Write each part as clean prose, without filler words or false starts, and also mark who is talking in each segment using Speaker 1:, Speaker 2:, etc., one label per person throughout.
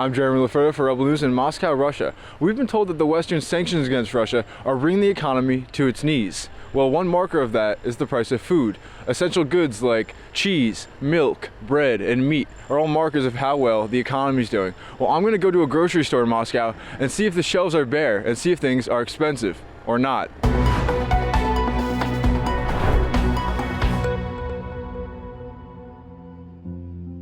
Speaker 1: I'm Jeremy Laferta for Rebel News in Moscow, Russia. We've been told that the Western sanctions against Russia are bringing the economy to its knees. Well, one marker of that is the price of food. Essential goods like cheese, milk, bread, and meat are all markers of how well the economy's doing. Well, I'm going to go to a grocery store in Moscow and see if the shelves are bare and see if things are expensive or not.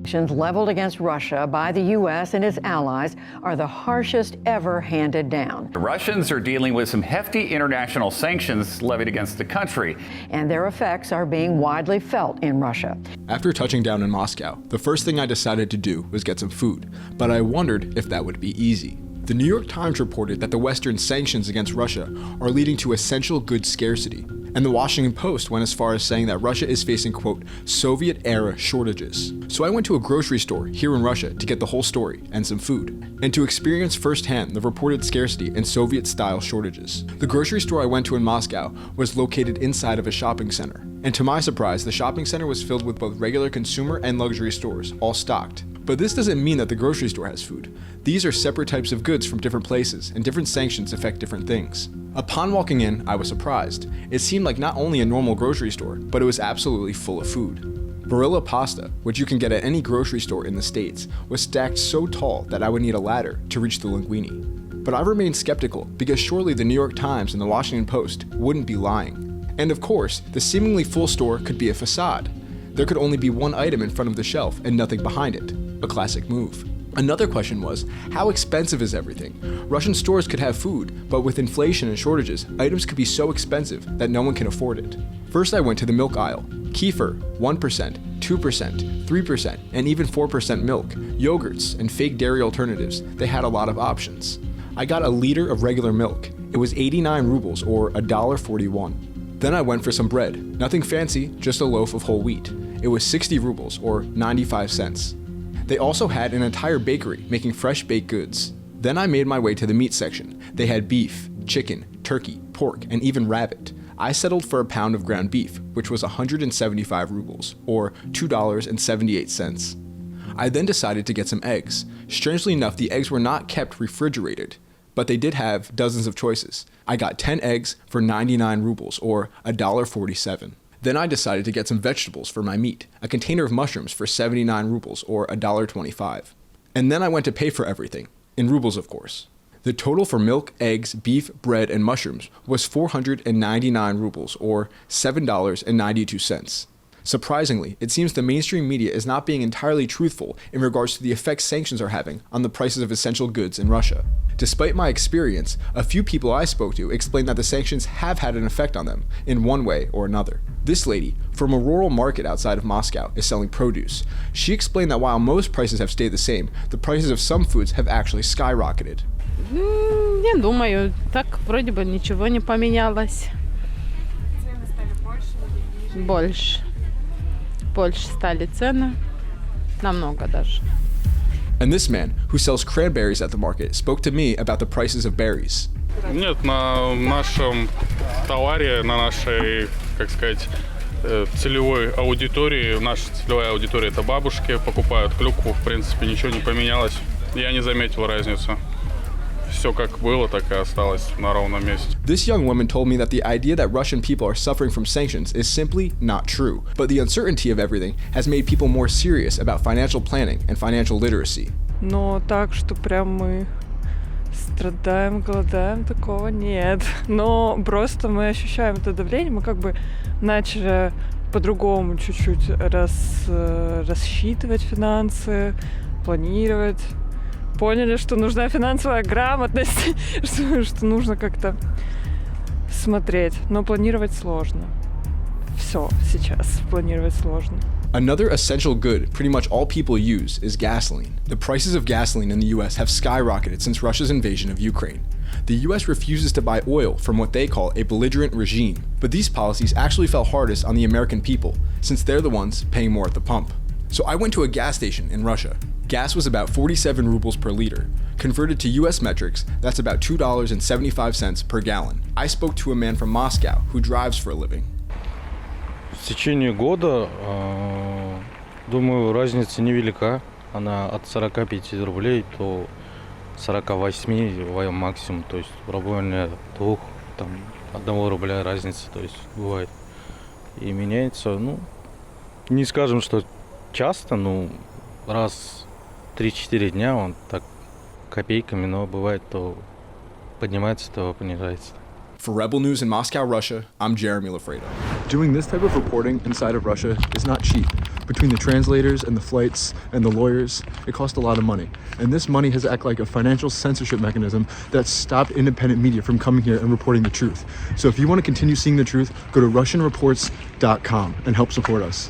Speaker 2: Sanctions leveled against Russia by the U.S. and its allies are the harshest ever handed down.
Speaker 3: The Russians are dealing with some hefty international sanctions levied against the country.
Speaker 2: And their effects are being widely felt in Russia.
Speaker 4: After touching down in Moscow, the first thing I decided to do was get some food, but I wondered if that would be easy. The New York Times reported that the Western sanctions against Russia are leading to essential goods scarcity, and the Washington Post went as far as saying that Russia is facing, quote, Soviet-era shortages. So I went to a grocery store here in Russia to get the whole story and some food, and to experience firsthand the reported scarcity and Soviet-style shortages. The grocery store I went to in Moscow was located inside of a shopping center, and to my surprise, the shopping center was filled with both regular consumer and luxury stores, all stocked. But this doesn't mean that the grocery store has food. These are separate types of goods from different places, and different sanctions affect different things. Upon walking in, I was surprised. It seemed like not only a normal grocery store, but it was absolutely full of food. Barilla pasta, which you can get at any grocery store in the States, was stacked so tall that I would need a ladder to reach the linguine. But I remained skeptical, because surely the New York Times and the Washington Post wouldn't be lying. And of course, the seemingly full store could be a facade. There could only be one item in front of the shelf and nothing behind it. A classic move. Another question was, how expensive is everything? Russian stores could have food, but with inflation and shortages, items could be so expensive that no one can afford it. First I went to the milk aisle. Kefir, 1%, 2%, 3%, and even 4% milk, yogurts, and fake dairy alternatives. They had a lot of options. I got a liter of regular milk. It was 89 rubles or $1.41. Then I went for some bread. Nothing fancy, just a loaf of whole wheat. It was 60 rubles or 95 cents. They also had an entire bakery making fresh baked goods. Then I made my way to the meat section. They had beef, chicken, turkey, pork, and even rabbit. I settled for a pound of ground beef, which was 175 rubles, or $2.78. I then decided to get some eggs. Strangely enough, the eggs were not kept refrigerated, but they did have dozens of choices. I got 10 eggs for 99 rubles, or $1.47. Then I decided to get some vegetables for my meat, a container of mushrooms for 79 rubles, or $1.25. And then I went to pay for everything, in rubles of course. The total for milk, eggs, beef, bread, and mushrooms was 499 rubles, or $7.92. Surprisingly, it seems the mainstream media is not being entirely truthful in regards to the effects sanctions are having on the prices of essential goods in Russia. Despite my experience, a few people I spoke to explained that the sanctions have had an effect on them in one way or another. This lady, from a rural market outside of Moscow, is selling produce. She explained that while most prices have stayed the same, the prices of some foods have actually skyrocketed.
Speaker 5: Не думаю, так вроде бы ничего не поменялось.
Speaker 6: Цены стали больше или ниже?
Speaker 5: Больше. Больше стали цены, намного даже.
Speaker 4: And this man, who sells cranberries at the market, spoke to me about the prices of berries.
Speaker 7: Нет, на нашем товаре, на нашей, как сказать, целевой аудитории, наша целевая аудитория это бабушки, покупают клюкву, в принципе, ничего не поменялось. Я не заметил разницу. Все как было, так и осталось на ровном месте.
Speaker 4: This young woman told me that the idea that Russian people are suffering from sanctions is simply not true, but the uncertainty of everything has made people more serious about financial planning and financial literacy.
Speaker 8: Но так, что прям мы страдаем, голодаем, такого нет. Но просто мы ощущаем это давление, мы как бы начали по-другому чуть-чуть рассчитывать финансы, планировать. Поняли, что нужна финансовая грамотность, что нужно как-то смотреть, но планировать сложно. Все сейчас планировать сложно.
Speaker 4: Another essential good pretty much all people use is gasoline. The prices of gasoline in the US have skyrocketed since Russia's invasion of Ukraine. The US refuses to buy oil from what they call a belligerent regime, but these policies actually fell hardest on the American people, since they're the ones paying more at the pump. So I went to a gas station in Russia. Gas was about 47 rubles per liter. Converted to US metrics, that's about $2.75 per gallon. I spoke to a man from Moscow who drives for a living.
Speaker 9: В течение года, думаю, разница невелика. она от 45 рублей до 48 максимум, то есть в районе 1 рубля разница, то есть бывает. И меняется, ну, не скажем, что часто, но раз 3-4 дня он так копейками, но бывает то поднимается, то понижается.
Speaker 4: For Rebel News in Moscow, Russia, I'm Jeremy Lafredo.
Speaker 1: Doing this type of reporting inside of Russia is not cheap. Between the translators and the flights and the lawyers, it costs a lot of money. And this money has acted like a financial censorship mechanism that stopped independent media from coming here and reporting the truth. So if you want to continue seeing the truth, go to RussianReports.com and help support us.